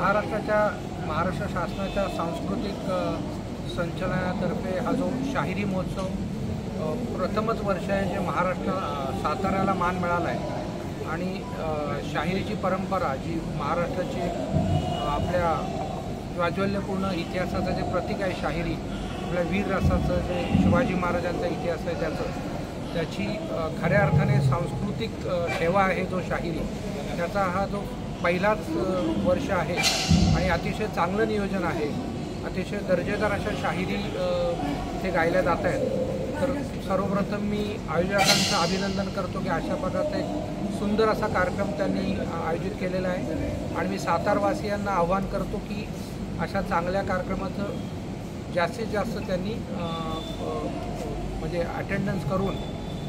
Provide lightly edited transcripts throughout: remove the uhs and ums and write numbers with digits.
महाराष्ट्र शासनाच्या सांस्कृतिक संचालनातर्फे हा जो शाहिरी महोत्सव प्रथमच वर्ष आहे जे साताऱ्याला मान मिळाला आहे आणि शाहिरीची परंपरा जी महाराष्ट्राची आपल्या ज्वाज्वल्यपूर्ण इतिहासाचं जे प्रतीक आहे शाहिरी, आपल्या वीर रसाचं जे शिवाजी महाराजांचा इतिहास आहे त्याची खऱ्या अर्थाने सांस्कृतिक ठेवा आहे जो शाहिरी, त्याचा हा जो पहिलाच वर्ष आहे आणि अतिशय चांगलं नियोजन आहे. अतिशय दर्जेदार अशा शाहिरी इथे गायल्या जात आहेत. तर सर्वप्रथम मी आयोजकांचं अभिनंदन करतो की अशा प्रकारचा एक सुंदर असा कार्यक्रम त्यांनी आयोजित केलेला आहे आणि मी सातारवासियांना आव्हान करतो की अशा चांगल्या कार्यक्रमाचं जास्तीत जास्त त्यांनी म्हणजे अटेंडन्स करून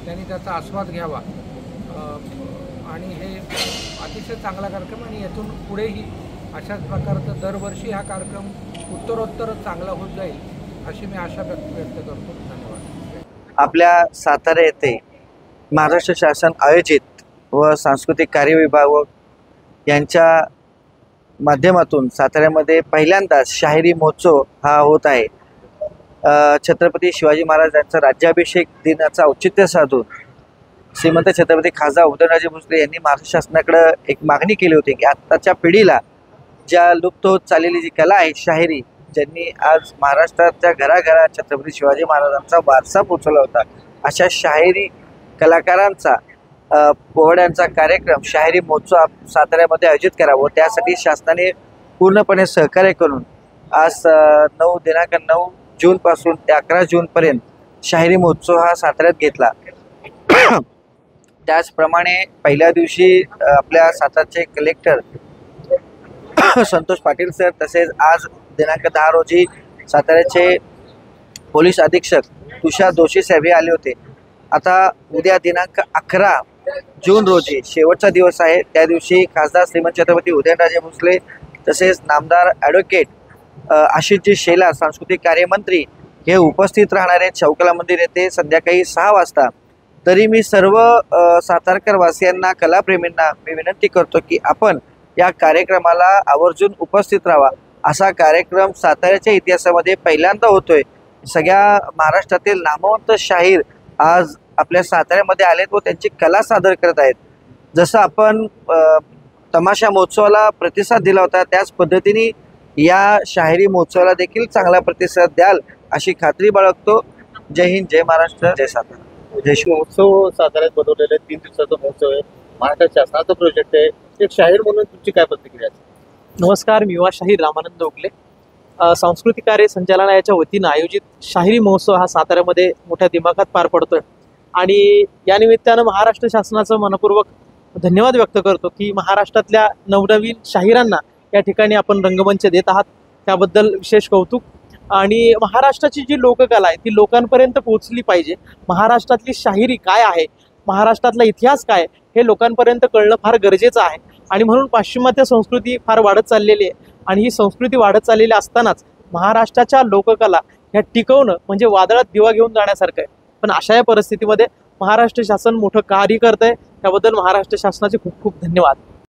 त्यांनी त्याचा आस्वाद घ्यावा आणि हे अतिशय चांगला कार्यक्रम आणि यातून पुढेही अशाच प्रकारचं दरवर्षी हा कार्यक्रम उत्तरोत्तर चांगला होत जाईल अशी मी आशा व्यक्त करतो. धन्यवाद. आपल्या सातारा येथे महाराष्ट्र शासन आयोजित व सांस्कृतिक कार्य विभाग यांच्या माध्यमातून साताऱ्यामध्ये पहिल्यांदाच शाहिरी महोत्सव हा होत आहे. छत्रपती शिवाजी महाराज यांचा राज्याभिषेक दिनाचा औचित्य साधून श्रीमंत छत्रपती खासदार उदयनराजे भोसले यांनी महाराष्ट्र शासनाकडे एक मागणी केली होती की आत्ताच्या पिढीला ज्या लुप्त होत चाललेली जी कला आहे शाहिरी, ज्यांनी आज महाराष्ट्राच्या घराघरात छत्रपती शिवाजी महाराजांचा वारसा पोचवला होता, अशा शाहिरी कलाकारांचा पोवाड्यांचा कार्यक्रम शाहिरी महोत्सव साताऱ्यामध्ये आयोजित करावा व त्यासाठी शासनाने पूर्णपणे सहकार्य करून आज दिनांक 9 जूनपासून ते 11 जूनपर्यंत शाहिरी महोत्सव हा साताऱ्यात घेतला. त्याचप्रमाणे पहिल्या दिवशी आपल्या सातारचे कलेक्टर संतोष पाटील सर तसेच आज दिनांक 10 रोजी साताऱ्याचे पोलीस अधीक्षक तुषार जोशी साहेब हे आले होते. आता उद्या दिनांक 11 जून रोजी शेवटचा दिवस आहे. त्या दिवशी खासदार श्रीमंत छत्रपती उदयनराजे भोसले तसेच नामदार ॲडव्होकेट आशिषजी शेलार सांस्कृतिक कार्यमंत्री हे उपस्थित राहणार आहेत चौकला मंदिर येथे संध्याकाळी 6 वाजता. तरी मी सर्व सातारकर वासियांना कलाप्रेमींना मी विनंती करतो की आपण या कार्यक्रमाला आवर्जून उपस्थित राहावा. असा कार्यक्रम साताऱ्याच्या इतिहासामध्ये पहिल्यांदा होतोय. सगळ्या महाराष्ट्रातील नामवंत शाहीर आज आपल्या साताऱ्यामध्ये आलेत व त्यांची कला सादर करत आहेत. जसं आपण तमाशा महोत्सवाला प्रतिसाद दिला होता त्याच पद्धतीने या शाहिरी महोत्सवाला देखील चांगला प्रतिसाद द्याल अशी खात्री बाळगतो. जय हिंद, जय महाराष्ट्र, जय सातारा. महोत्सव साताऱ्यात बनवलेला 3 दिवसाचा महोत्सव आहे. महाराष्ट्र शासनाचा प्रोजेक्ट आहे. एक शाहीर म्हणून तुमची काय प्रतिक्रिया आहे? नमस्कार, मी युवा शाहीर रामानंद ओगले. सांस्कृतिक कार्य संचालनालयाच्या वतीनं आयोजित शाहिरी महोत्सव हा साताऱ्यामध्ये मोठ्या दिमाखात पार पडतोय आणि या निमित्तानं महाराष्ट्र शासनाचं मनपूर्वक धन्यवाद व्यक्त करतो की महाराष्ट्रातल्या नवनवीन शाहिरांना या ठिकाणी आपण रंगमंच देत आहात, त्याबद्दल विशेष कौतुक. आणि महाराष्ट्राची जी लोककला आहे ती लोकांपर्यंत पोहोचली पाहिजे. महाराष्ट्रातली शाहिरी काय आहे, महाराष्ट्रातला इतिहास काय हे लोकांपर्यंत कळणं फार गरजेचं आहे. आणि म्हणून पाश्चिमात्य संस्कृती फार वाढत चाललेली आहे आणि ही संस्कृती वाढत चाललेली असतानाच महाराष्ट्राच्या लोककला ह्या टिकवणं म्हणजे वादळात दिवा घेऊन जाण्यासारखं आहे. पण अशा या परिस्थितीमध्ये महाराष्ट्र शासन मोठं कार्य करत आहे, त्याबद्दल महाराष्ट्र शासनाचे खूप खूप धन्यवाद.